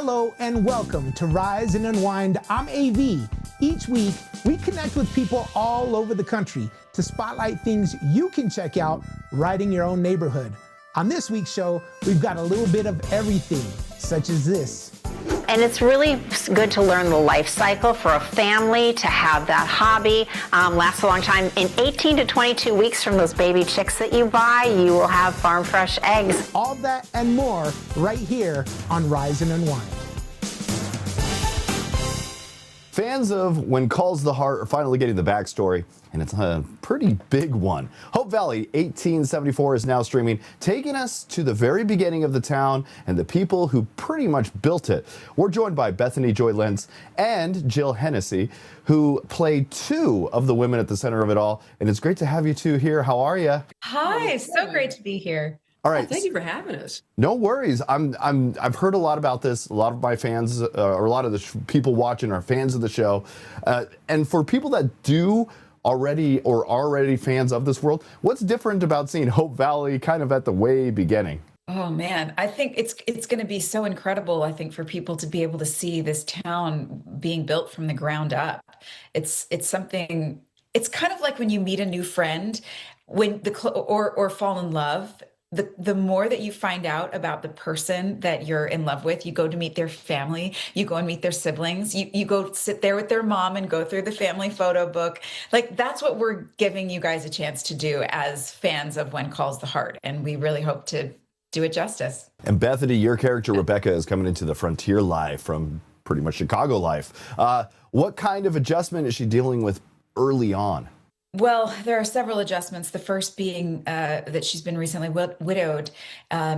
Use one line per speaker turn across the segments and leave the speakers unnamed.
Hello and welcome to Rise and Unwind. I'm AV. Each week, we connect with people all over the country to spotlight things you can check out right in your own neighborhood. On this week's show, we've got a little bit of everything, such as this.
And it's really good to learn the life cycle for a family to have that hobby. Lasts a long time. In 18 to 22 weeks from those baby chicks that you buy, you will have farm fresh eggs.
All that and more right here on Rise and Unwind.
Fans of When Calls the Heart are finally getting the backstory, and it's a pretty big one. Hope Valley 1874 is now streaming, taking us to the very beginning of the town and the people who pretty much built it. We're joined by Bethany Lenz and Jill Hennessy, who played two of the women at the center of it all. And it's great to have you two here. How are you?
Hi, so great to be here.
All right.
Well, thank you for having us.
No worries. I've heard a lot about this. A lot of my fans, or a lot of the people watching, are fans of the show. And for people that do already or are already fans of this world, what's different about seeing Hope Valley kind of at the way beginning?
Oh man, I think it's going to be so incredible. I think for people to be able to see this town being built from the ground up. It's something. It's kind of like when you meet a new friend, or fall in love. The more that you find out about the person that you're in love with, you go to meet their family, you go and meet their siblings, you go sit there with their mom and go through the family photo book. Like, that's what we're giving you guys a chance to do as fans of When Calls the Heart. And we really hope to do it justice.
And Bethany, your character, Rebecca, is coming into the frontier life from pretty much Chicago life. What kind of adjustment is she dealing with early on?
Well, there are several adjustments. The first being that she's been recently widowed.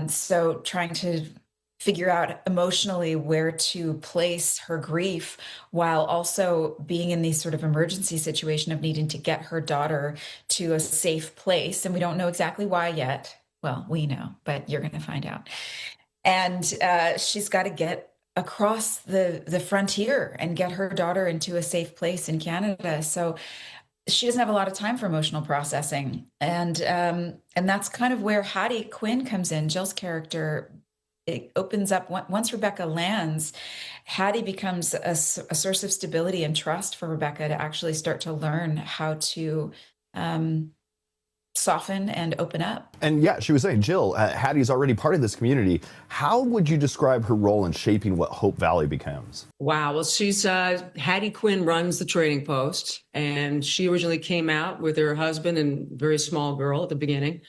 So trying to figure out emotionally where to place her grief while also being in the sort of emergency situation of needing to get her daughter to a safe place. And we don't know exactly why yet. Well, we know, but you're going to find out. And she's got to get across the frontier and get her daughter into a safe place in Canada. So she doesn't have a lot of time for emotional processing. And that's kind of where Hattie Quinn comes in. Jill's character, it opens up once Rebecca lands. Hattie becomes a source of stability and trust for Rebecca to actually start to learn how to soften and open up.
And yeah, she was saying, Jill, Hattie's already part of this community. How would you describe her role in shaping what Hope Valley becomes?
Wow. Well, she's Hattie Quinn runs the trading post, and she originally came out with her husband and very small girl at the beginning.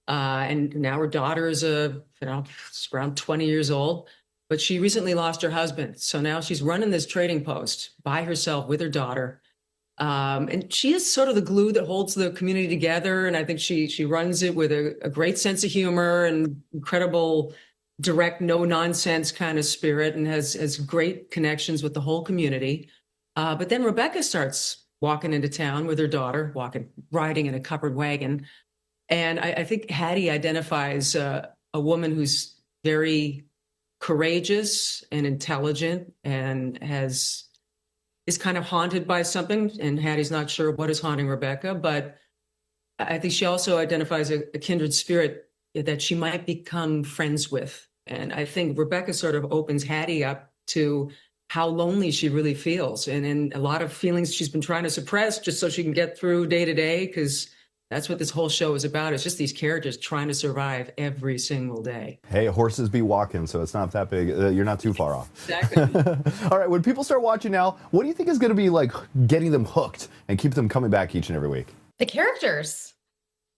And now her daughter is around 20 years old, but she recently lost her husband. So now she's running this trading post by herself with her daughter. And she is sort of the glue that holds the community together. And I think she runs it with a great sense of humor and incredible, direct, no nonsense kind of spirit, and has great connections with the whole community. But then Rebecca starts walking into town with her daughter, riding in a covered wagon. And I think Hattie identifies a woman who's very courageous and intelligent and is kind of haunted by something, and Hattie's not sure what is haunting Rebecca, but I think she also identifies a kindred spirit that she might become friends with. And I think Rebecca sort of opens Hattie up to how lonely she really feels, and a lot of feelings she's been trying to suppress just so she can get through day to day, because that's what this whole show is about. It's just these characters trying to survive every single day.
Hey, horses be walking, so it's not that big. You're not too far off.
Exactly.
All right, when people start watching now, what do you think is going to be like getting them hooked and keep them coming back each and every week?
The characters.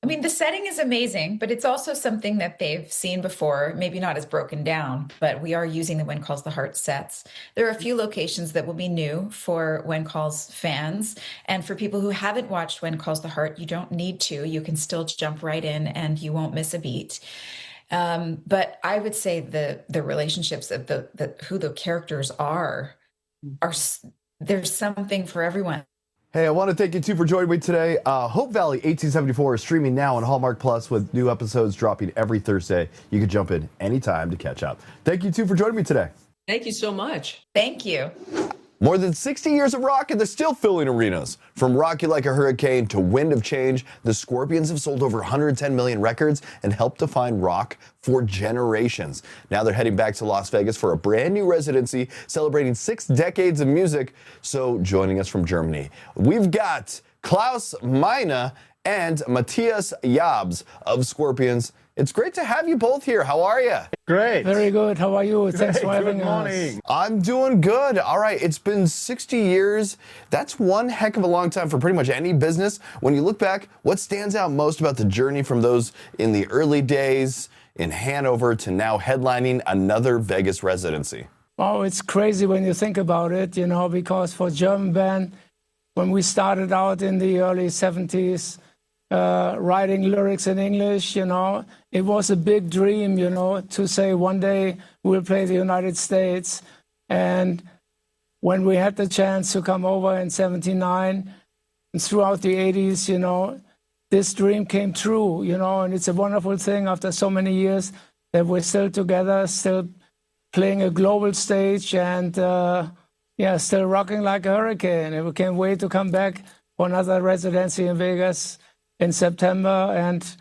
I mean, the setting is amazing, but it's also something that they've seen before, maybe not as broken down, but we are using the When Calls the Heart sets. There are a few locations that will be new for When Calls fans. And for people who haven't watched When Calls the Heart, you don't need to. You can still jump right in and you won't miss a beat. But I would say the relationships of who the characters are there's something for everyone.
Hey, I want to thank you two for joining me today. Hope Valley 1874 is streaming now on Hallmark Plus with new episodes dropping every Thursday. You can jump in anytime to catch up. Thank you two for joining me today.
Thank you so much.
Thank you.
More than 60 years of rock and they're still filling arenas. From Rock You Like a Hurricane to Wind of Change, the Scorpions have sold over 110 million records and helped define rock for generations. Now they're heading back to Las Vegas for a brand new residency celebrating 6 decades of music. So joining us from Germany, we've got Klaus Meine and Matthias Jabs of Scorpions. It's great to have you both here. How are you?
Great.
Very good. How are you? Thanks for having
Good morning.
us.
I'm doing good. All right. It's been 60 years. That's one heck of a long time for pretty much any business. When you look back, what stands out most about the journey from those in the early days in Hanover to now headlining another Vegas residency?
Oh, it's crazy when you think about it, you know, because for German band, when we started out in the early 70s, writing lyrics in English, you know, it was a big dream, you know, to say one day we'll play the United States. And when we had the chance to come over in 79 and throughout the 80s, you know, this dream came true, you know, and it's a wonderful thing after so many years that we're still together, still playing a global stage and, still rocking like a hurricane. And we can't wait to come back for another residency in Vegas in September, and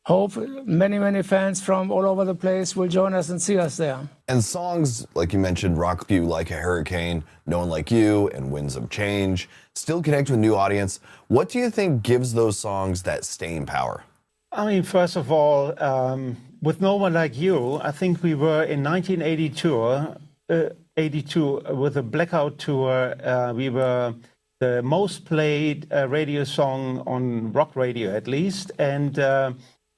hope many, many fans from all over the place will join us and see us there.
And songs, like you mentioned, Rock You Like a Hurricane, No One Like You, and Winds of Change, still connect with a new audience. What do you think gives those songs that staying power?
I mean, first of all, with No One Like You, I think we were in 1982 with a Blackout tour. We were the most played radio song on rock radio, at least, and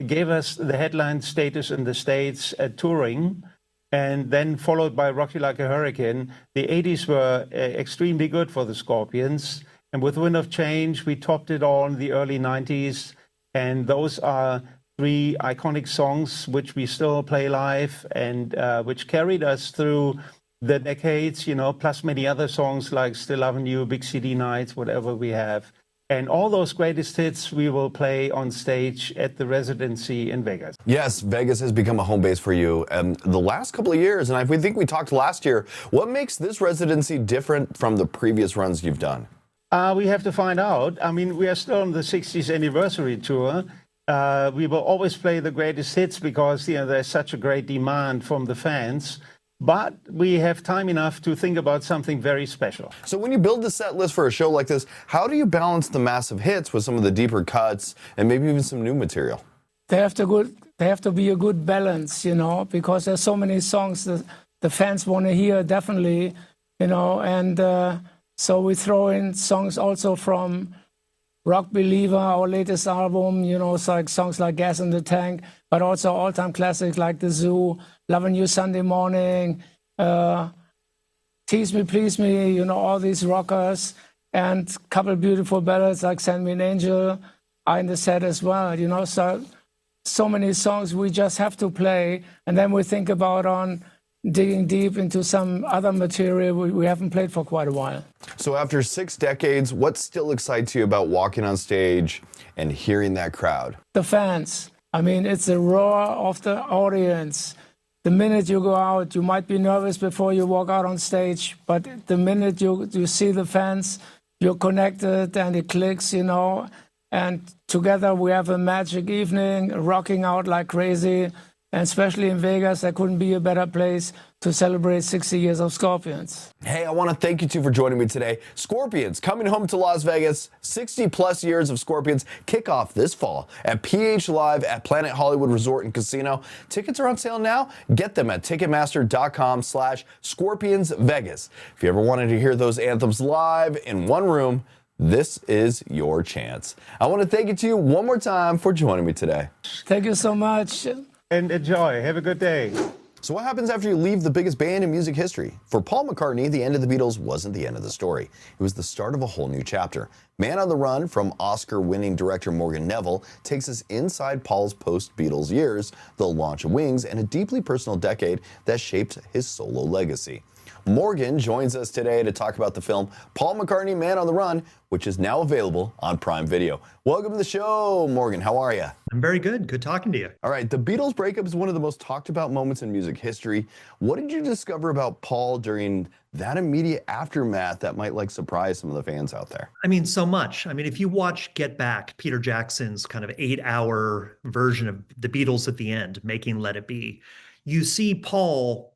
gave us the headline status in the States at touring, and then followed by Rock You Like a Hurricane. The 80s were extremely good for the Scorpions, and with Wind of Change, we topped it all in the early 90s, and those are 3 iconic songs which we still play live and which carried us through the decades, you know, plus many other songs like Still Loving You, Big City Nights, whatever we have. And all those greatest hits we will play on stage at the residency in Vegas.
Yes, Vegas has become a home base for you. And the last couple of years, and I think we talked last year, what makes this residency different from the previous runs you've done?
We have to find out. I mean, we are still on the 60th anniversary tour. We will always play the greatest hits because, you know, there's such a great demand from the fans. But we have time enough to think about something very special.
So when you build the set list for a show like this, how do you balance the massive hits with some of the deeper cuts and maybe even some new material?
They have to be a good balance, you know, because there's so many songs that the fans want to hear, definitely, you know, and so we throw in songs also from Rock Believer, our latest album, you know, so like songs like Gas in the Tank, but also all-time classics like The Zoo, Loving You Sunday Morning, Tease Me, Please Me, you know, all these rockers, and a couple beautiful ballads like Send Me an Angel are in the set as well, you know, so many songs we just have to play, and then we think about on digging deep into some other material we haven't played for quite a while.
So after 6 decades, what still excites you about walking on stage and hearing that crowd?
The fans. I mean, it's the roar of the audience. The minute you go out, you might be nervous before you walk out on stage, but the minute you see the fans, you're connected and it clicks, you know, and together we have a magic evening, rocking out like crazy. And especially in Vegas, there couldn't be a better place to celebrate 60 years of Scorpions.
Hey, I want to thank you two for joining me today. Scorpions coming home to Las Vegas. 60 plus years of Scorpions kick off this fall at PH Live at Planet Hollywood Resort and Casino. Tickets are on sale now. Get them at Ticketmaster.com/ScorpionsVegas. If you ever wanted to hear those anthems live in one room, this is your chance. I want to thank you two one more time for joining me today.
Thank you so much.
And enjoy. Have a good day.
So what happens after you leave the biggest band in music history? For Paul McCartney, the end of the Beatles wasn't the end of the story. It was the start of a whole new chapter. Man on the Run from Oscar-winning director Morgan Neville takes us inside Paul's post-Beatles years, the launch of Wings, and a deeply personal decade that shaped his solo legacy. Morgan joins us today to talk about the film Paul McCartney, Man on the Run, which is now available on Prime Video. Welcome to the show, Morgan. How are you?
I'm very good. Good talking to you.
All right, the Beatles breakup is one of the most talked about moments in music history. What did you discover about Paul during that immediate aftermath that might surprise some of the fans out there?
I mean, so much. I mean, if you watch Get Back, Peter Jackson's kind of 8-hour version of the Beatles at the end, making Let It Be, you see Paul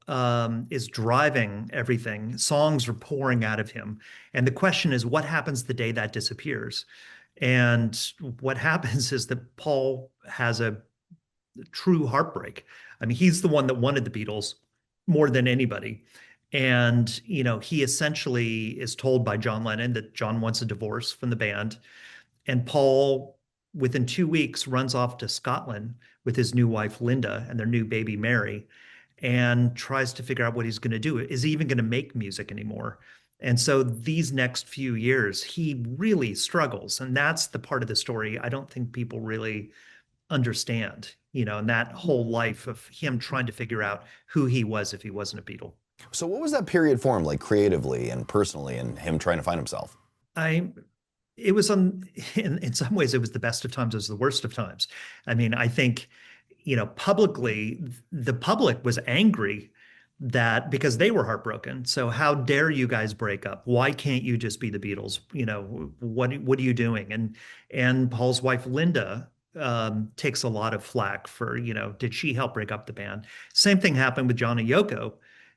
is driving everything. Songs are pouring out of him. And the question is, what happens the day that disappears? And what happens is that Paul has a true heartbreak. I mean, he's the one that wanted the Beatles more than anybody. And, he essentially is told by John Lennon that John wants a divorce from the band. And Paul, within 2 weeks, runs off to Scotland with his new wife, Linda, and their new baby, Mary, and tries to figure out what he's going to do. Is he even going to make music anymore? And so these next few years, he really struggles. And that's the part of the story I don't think people really understand, and that whole life of him trying to figure out who he was if he wasn't a Beatle.
So what was that period for him, creatively and personally, and him trying to find himself?
It was in some ways, it was the best of times, it was the worst of times. I mean, I think, publicly, the public was angry that because they were heartbroken. So how dare you guys break up? Why can't you just be the Beatles? What are you doing? And Paul's wife, Linda, takes a lot of flack for, did she help break up the band? Same thing happened with John and Yoko.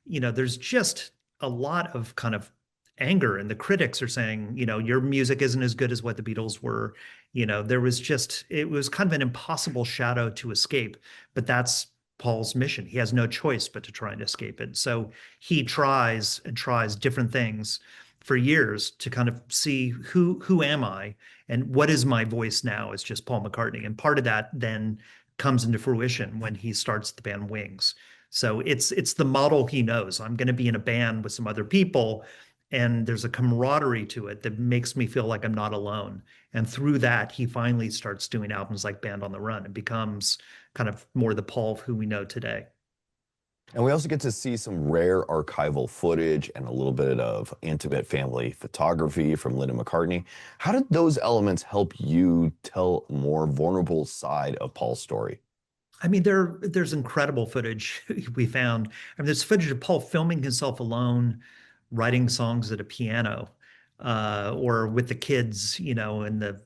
There's just a lot of kind of anger, and the critics are saying, your music isn't as good as what the Beatles were. It was kind of an impossible shadow to escape, but that's Paul's mission. He has no choice but to try and escape it. So he tries and tries different things for years to kind of see who am I and what is my voice now as just Paul McCartney. And part of that then comes into fruition when he starts the band Wings. So it's the model he knows. I'm going to be in a band with some other people, and there's a camaraderie to it that makes me feel like I'm not alone. And through that, he finally starts doing albums like Band on the Run and becomes kind of more the Paul who we know today.
And we also get to see some rare archival footage and a little bit of intimate family photography from Linda McCartney. How did those elements help you tell a more vulnerable side of Paul's story?
I mean, there's incredible footage we found. I mean, there's footage of Paul filming himself alone, writing songs at a piano, or with the kids, and the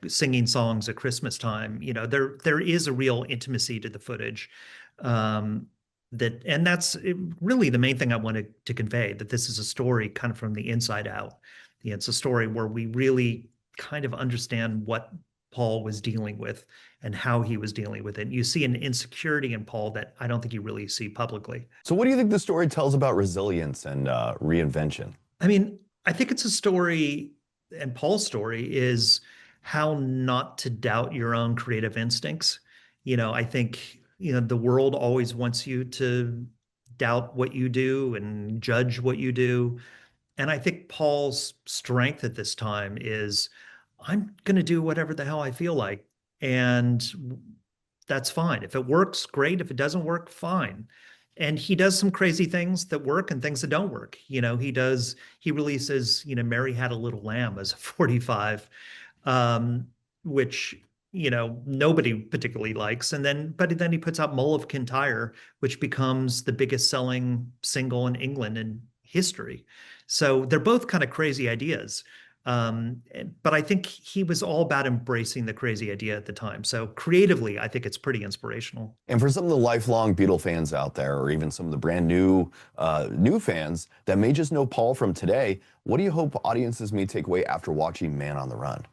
singing songs at Christmas time. There is a real intimacy to the footage. And that's really the main thing I wanted to convey, that this is a story kind of from the inside out. It's a story where we really kind of understand what Paul was dealing with and how he was dealing with it. You see an insecurity in Paul that I don't think you really see publicly.
So what do you think the story tells about resilience and reinvention? I
mean, I think it's a story, and Paul's story is how not to doubt your own creative instincts. I think, the world always wants you to doubt what you do and judge what you do. And I think Paul's strength at this time is, I'm going to do whatever the hell I feel like. And that's fine. If it works, great. If it doesn't work, fine. And he does some crazy things that work and things that don't work. He releases, Mary Had a Little Lamb as a 45, which, nobody particularly likes. But then he puts out Mull of Kintyre, which becomes the biggest selling single in England in history. So they're both kind of crazy ideas. But I think he was all about embracing the crazy idea at the time. So creatively, I think it's pretty inspirational.
And for some of the lifelong Beatle fans out there, or even some of the brand new fans that may just know Paul from today, what do you hope audiences may take away after watching Man on the Run?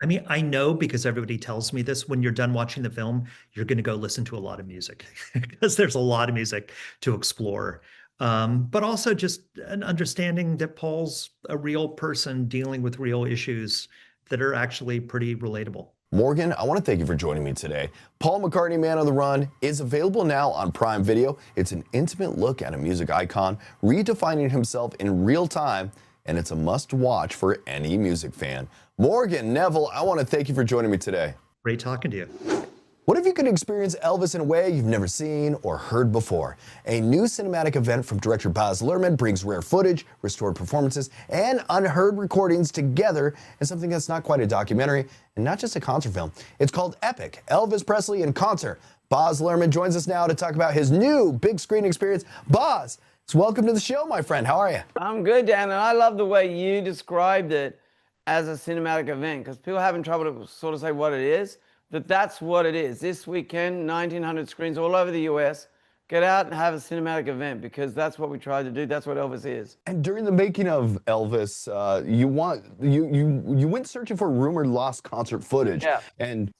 I mean, I know, because everybody tells me this, when you're done watching the film, you're going to go listen to a lot of music because there's a lot of music to explore. But also just an understanding that Paul's a real person dealing with real issues that are actually pretty relatable.
Morgan, I want to thank you for joining me today. Paul McCartney, Man on the Run, is available now on Prime Video. It's an intimate look at a music icon, redefining himself in real time, and it's a must-watch for any music fan. Morgan, Neville, I want to thank you for joining me today.
Great talking to you.
What if you could experience Elvis in a way you've never seen or heard before? A new cinematic event from director Baz Luhrmann brings rare footage, restored performances, and unheard recordings together in something that's not quite a documentary and not just a concert film. It's called Epic, Elvis Presley in Concert. Baz Luhrmann joins us now to talk about his new big screen experience. Baz, welcome to the show, my friend. How are you?
I'm good, Dan, and I love the way you described it as a cinematic event, because people are having trouble to sort of say what it is. That's what it is. This weekend, 1,900 screens all over the US. Get out and have a cinematic event, because that's what we tried to do. That's what Elvis is.
And during the making of Elvis, you went searching for rumored lost concert footage.
Yeah.
And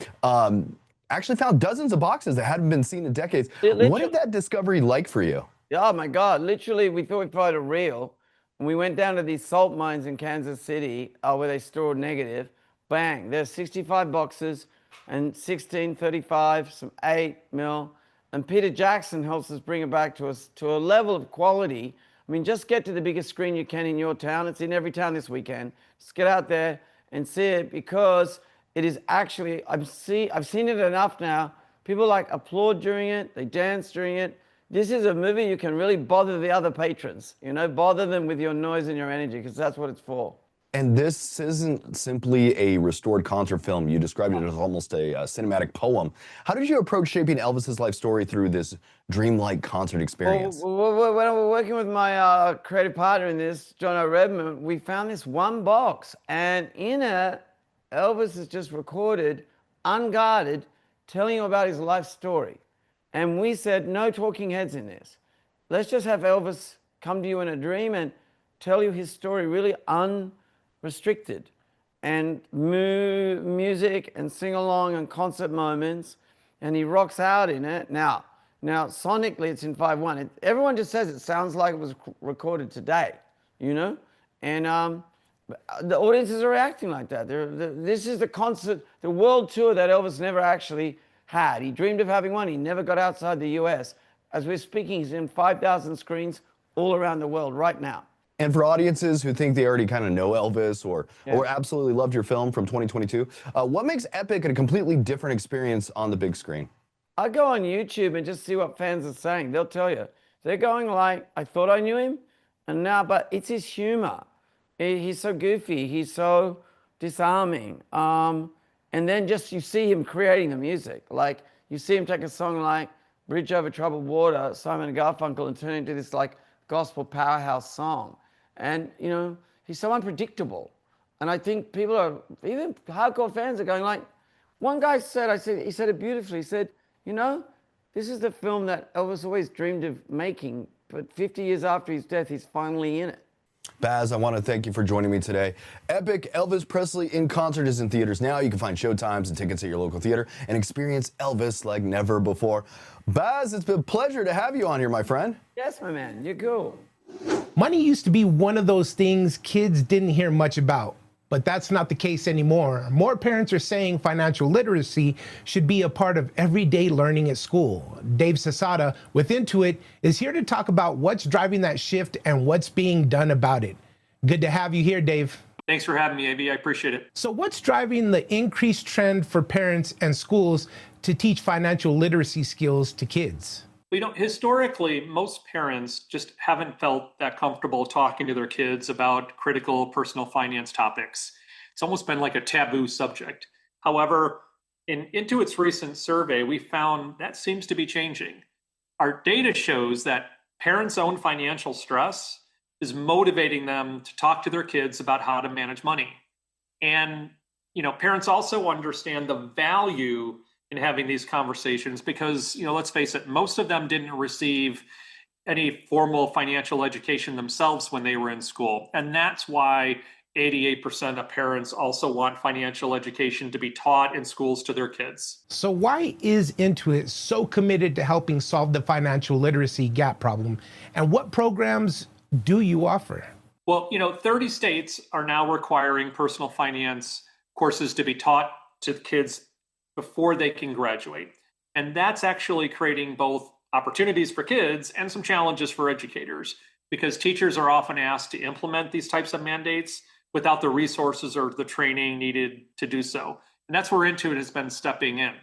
actually found dozens of boxes that hadn't been seen in decades. What did that discovery like for you?
Oh my God! Literally, we thought we'd find a reel, and we went down to these salt mines in Kansas City where they stored negative. Bang! There's 65 boxes. And 1635, some 8 mil. And Peter Jackson helps us bring it back to us to a level of quality. I mean, just get to the biggest screen you can in your town. It's in every town this weekend. Just get out there and see it, because it is actually, I've seen it enough now. People like applaud during it, they dance during it. This is a movie you can really bother the other patrons, bother them with your noise and your energy, because that's what it's for.
And this isn't simply a restored concert film. You described it as almost a cinematic poem. How did you approach shaping Elvis's life story through this dreamlike concert experience?
Well, when I was working with my creative partner in this, John O'Redman, we found this one box, and in it, Elvis is just recorded, unguarded, telling you about his life story. And we said, no talking heads in this. Let's just have Elvis come to you in a dream and tell you his story really unrestricted, and music and sing along and concert moments, and he rocks out in it. Now sonically it's in 5/1. Everyone just says it sounds like it was recorded today, and the audiences are reacting like that. This is the concert, the world tour that Elvis never actually had. He dreamed of having one. He never got outside the US. As we're speaking, he's in 5,000 screens all around the world right now.
And for audiences who think they already kind of know Elvis or absolutely loved your film from 2022, what makes Epic a completely different experience on the big screen?
I go on YouTube and just see what fans are saying. They'll tell you. They're going like, I thought I knew him, and now, but it's his humor. He's so goofy. He's so disarming. And then just you see him creating the music. Like you see him take a song like Bridge Over Troubled Water, Simon and Garfunkel, and turn it into this like gospel powerhouse song. And, he's so unpredictable. And I think people are, even hardcore fans are going like, one guy said, he said it beautifully. He said, this is the film that Elvis always dreamed of making, but 50 years after his death, he's finally in it.
Baz, I want to thank you for joining me today. Epic Elvis Presley in Concert is in theaters now. You can find showtimes and tickets at your local theater and experience Elvis like never before. Baz, it's been a pleasure to have you on here, my friend.
Yes, my man. You're cool.
Money used to be one of those things kids didn't hear much about, but that's not the case anymore. More parents are saying financial literacy should be a part of everyday learning at school. Dave Sasada with Intuit is here to talk about what's driving that shift and what's being done about it. Good to have you here, Dave.
Thanks for having me, AV. I appreciate it.
So what's driving the increased trend for parents and schools to teach financial literacy skills to kids?
Historically, most parents just haven't felt that comfortable talking to their kids about critical personal finance topics. It's almost been like a taboo subject. However, in Intuit's recent survey, we found that seems to be changing. Our data shows that parents' own financial stress is motivating them to talk to their kids about how to manage money. And, parents also understand the value in having these conversations because, let's face it, most of them didn't receive any formal financial education themselves when they were in school. And that's why 88% of parents also want financial education to be taught in schools to their kids.
So why is Intuit so committed to helping solve the financial literacy gap problem? And what programs do you offer?
Well, 30 states are now requiring personal finance courses to be taught to kids before they can graduate. And that's actually creating both opportunities for kids and some challenges for educators because teachers are often asked to implement these types of mandates without the resources or the training needed to do so. And that's where Intuit has been stepping in.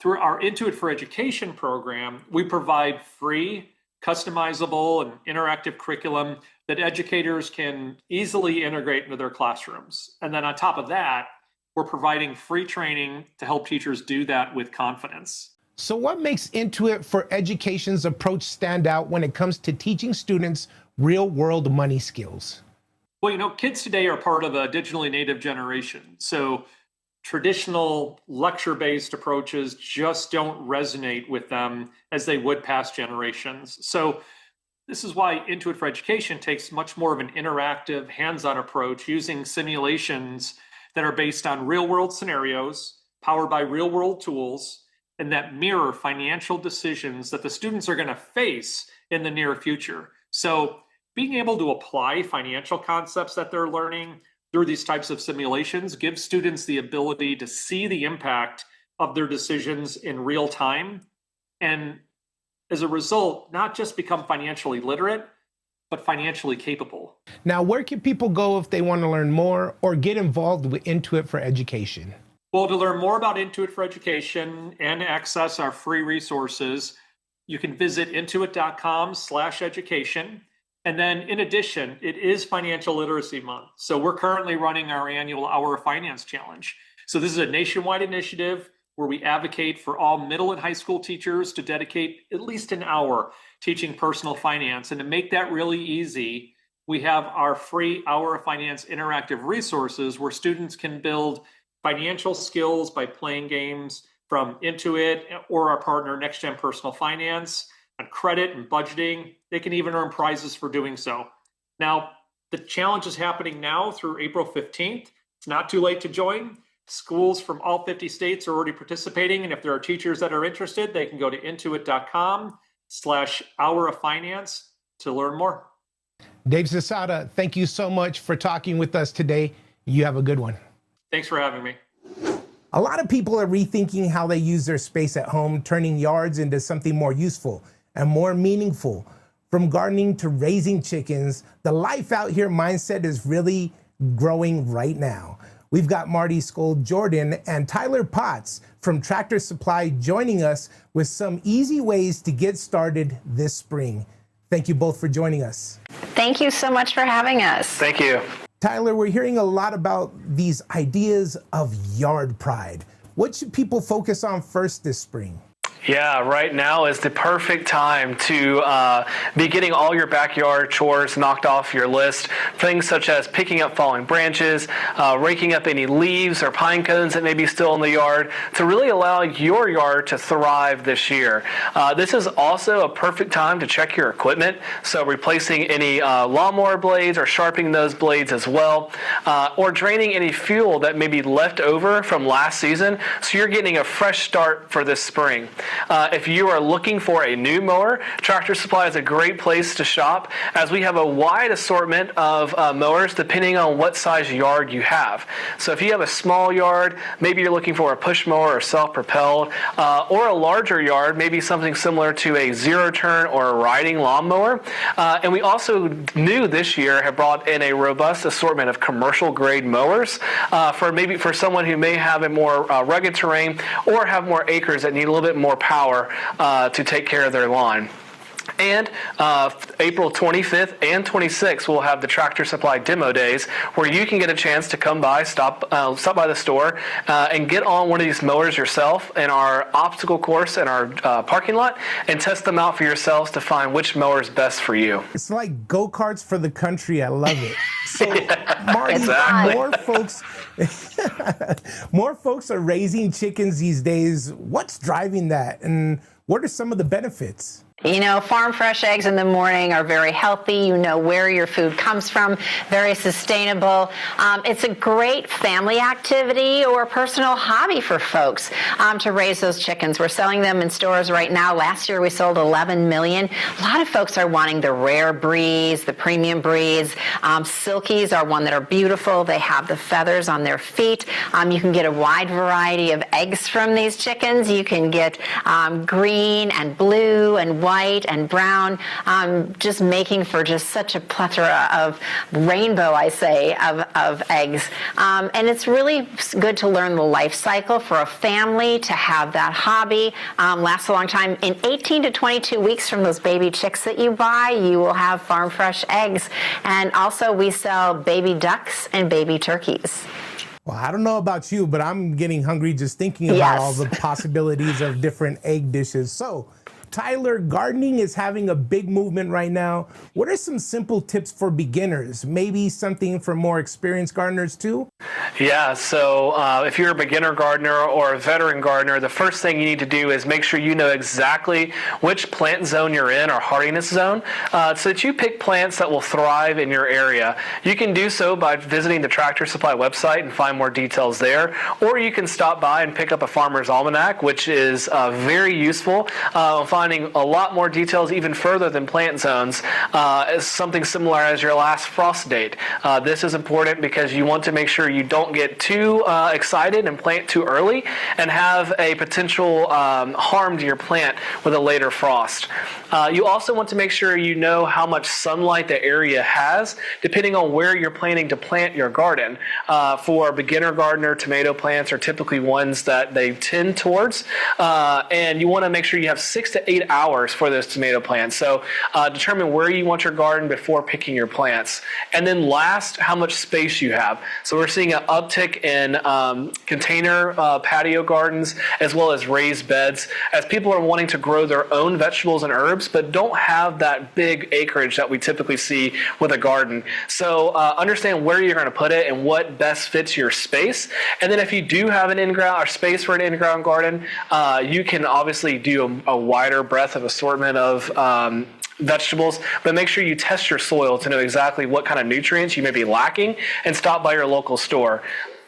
through our Intuit for Education program, we provide free, customizable, and interactive curriculum that educators can easily integrate into their classrooms. And then on top of that, we're providing free training to help teachers do that with confidence.
So what makes Intuit for Education's approach stand out when it comes to teaching students real-world money skills?
Well, you know, kids today are part of a digitally native generation. So traditional lecture-based approaches just don't resonate with them as they would past generations. So this is why Intuit for Education takes much more of an interactive, hands-on approach using simulations that are based on real-world scenarios, powered by real-world tools, and that mirror financial decisions that the students are going to face in the near future. So being able to apply financial concepts that they're learning through these types of simulations gives students the ability to see the impact of their decisions in real time. And as a result, not just become financially literate, but financially capable.
Now, where can people go if they want to learn more or get involved with Intuit for Education?
Well, to learn more about Intuit for Education and access our free resources, you can visit intuit.com/education. And then in addition, it is Financial Literacy Month. So we're currently running our annual Hour of Finance Challenge. So this is a nationwide initiative where we advocate for all middle and high school teachers to dedicate at least an hour teaching personal finance. And to make that really easy, we have our free Hour of Finance interactive resources where students can build financial skills by playing games from Intuit or our partner NextGen Personal Finance on credit and budgeting. They can even earn prizes for doing so. Now, the challenge is happening now through April 15th. It's not too late to join. Schools from all 50 states are already participating. And if there are teachers that are interested, they can go to intuit.com/hour of finance to learn more.
Dave Zasada, thank you so much for talking with us today. You have a good one.
Thanks for having me.
A lot of people are rethinking how they use their space at home, turning yards into something more useful and more meaningful. From gardening to raising chickens, the life out here mindset is really growing right now. We've got Marty Skold-Jordan and Tyler Potts from Tractor Supply joining us with some easy ways to get started this spring. Thank you both for joining us.
Thank you so much for having us.
Thank you.
Tyler, we're hearing a lot about these ideas of yard pride. What should people focus on first this spring?
Yeah, right now is the perfect time to be getting all your backyard chores knocked off your list. Things such as picking up falling branches, raking up any leaves or pine cones that may be still in the yard to really allow your yard to thrive this year. This is also a perfect time to check your equipment. So replacing any lawnmower blades or sharpening those blades as well, or draining any fuel that may be left over from last season. So you're getting a fresh start for this spring. If you are looking for a new mower, Tractor Supply is a great place to shop as we have a wide assortment of mowers depending on what size yard you have. So if you have a small yard, maybe you're looking for a push mower or self-propelled, or a larger yard, maybe something similar to a zero-turn or a riding lawnmower. And we also new this year have brought in a robust assortment of commercial-grade mowers for someone who may have a more rugged terrain or have more acres that need a little bit more power to take care of their lawn. And April 25th and 26th, we'll have the Tractor Supply Demo Days, where you can get a chance to come by, stop by the store, and get on one of these mowers yourself in our obstacle course in our parking lot, and test them out for yourselves to find which mower is best for you.
It's like go-karts for the country. I love it. So, Marty,
exactly.
more folks are raising chickens these days. What's driving that, and what are some of the benefits?
You know, farm fresh eggs in the morning are very healthy. You know where your food comes from, very sustainable. It's a great family activity or personal hobby for folks to raise those chickens. We're selling them in stores right now. Last year we sold 11 million. A lot of folks are wanting the rare breeds, the premium breeds. Silkies are one that are beautiful. They have the feathers on their feet. You can get a wide variety of eggs from these chickens. You can get green and blue and white and brown, just making for just such a plethora of rainbow, I say, of eggs. And it's really good to learn the life cycle for a family to have that hobby. Lasts a long time. In 18 to 22 weeks from those baby chicks that you buy, you will have farm fresh eggs. And also we sell baby ducks and baby turkeys.
Well, I don't know about you, but I'm getting hungry just thinking about all the possibilities of different egg dishes. So, Tyler, gardening is having a big movement right now. What are some simple tips for beginners? Maybe something for more experienced gardeners too?
Yeah, so if you're a beginner gardener or a veteran gardener, the first thing you need to do is make sure you know exactly which plant zone you're in or hardiness zone so that you pick plants that will thrive in your area. You can do so by visiting the Tractor Supply website and find more details there, or you can stop by and pick up a Farmer's Almanac, which is very useful. Finding a lot more details even further than plant zones is something similar as your last frost date. This is important because you want to make sure you don't get too excited and plant too early and have a potential harm to your plant with a later frost. You also want to make sure you know how much sunlight the area has depending on where you're planning to plant your garden. For a beginner gardener, tomato plants are typically ones that they tend towards, and you want to make sure you have 6 to 8 hours for those tomato plants. So determine where you want your garden before picking your plants. And then last, how much space you have. So we're seeing an uptick in container patio gardens as well as raised beds as people are wanting to grow their own vegetables and herbs but don't have that big acreage that we typically see with a garden. So understand where you're going to put it and what best fits your space. And then if you do have an in-ground or space for an in-ground garden, you can obviously do a wider breadth of assortment of vegetables, but make sure you test your soil to know exactly what kind of nutrients you may be lacking and stop by your local store.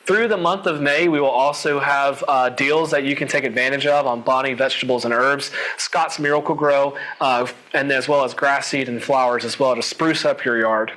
Through the month of May, we will also have deals that you can take advantage of on Bonnie vegetables and herbs, Scott's Miracle-Gro, and as well as grass seed and flowers as well to spruce up your yard.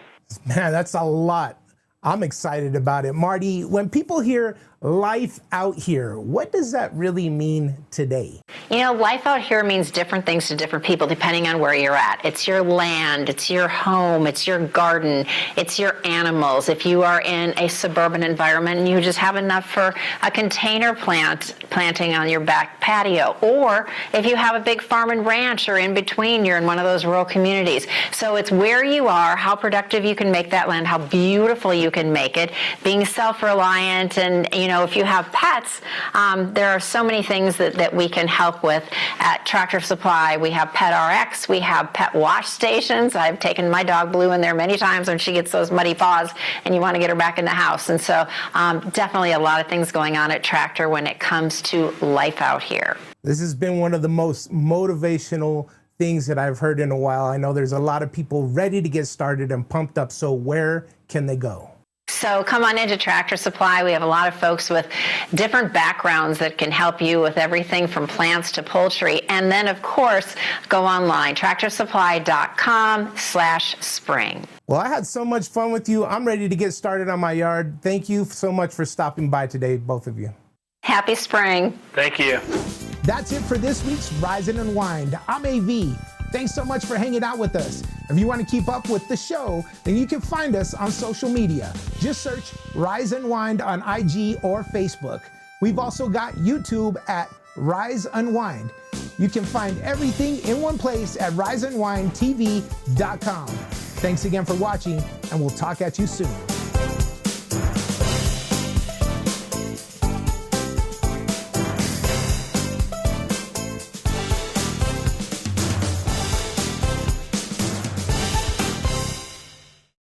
Man, that's a lot. I'm excited about it. Marty, when people hear life out here, what does that really mean today?
You know, life out here means different things to different people depending on where you're at. It's your land, it's your home, it's your garden, it's your animals. If you are in a suburban environment and you just have enough for a container planting on your back patio, or if you have a big farm and ranch or in between, you're in one of those rural communities. So it's where you are, how productive you can make that land, how beautiful you can make it, being self-reliant, and if you have pets, there are so many things that we can help with at Tractor Supply. We have Pet RX, we have pet wash stations. I've taken my dog Blue in there many times when she gets those muddy paws and you want to get her back in the house. And so definitely a lot of things going on at Tractor when it comes to life out here.
This has been one of the most motivational things that I've heard in a while. I know there's a lot of people ready to get started and pumped up. So where can they go?
So come on into Tractor Supply. We have a lot of folks with different backgrounds that can help you with everything from plants to poultry. And then, of course, go online, tractorsupply.com/spring.
Well, I had so much fun with you. I'm ready to get started on my yard. Thank you so much for stopping by today, both of you.
Happy spring.
Thank you.
That's it for this week's Rise and Unwind. I'm AV. Thanks so much for hanging out with us. If you want to keep up with the show, then you can find us on social media. Just search Rise Unwind on IG or Facebook. We've also got YouTube at Rise Unwind. You can find everything in one place at riseunwindtv.com. Thanks again for watching, and we'll talk at you soon.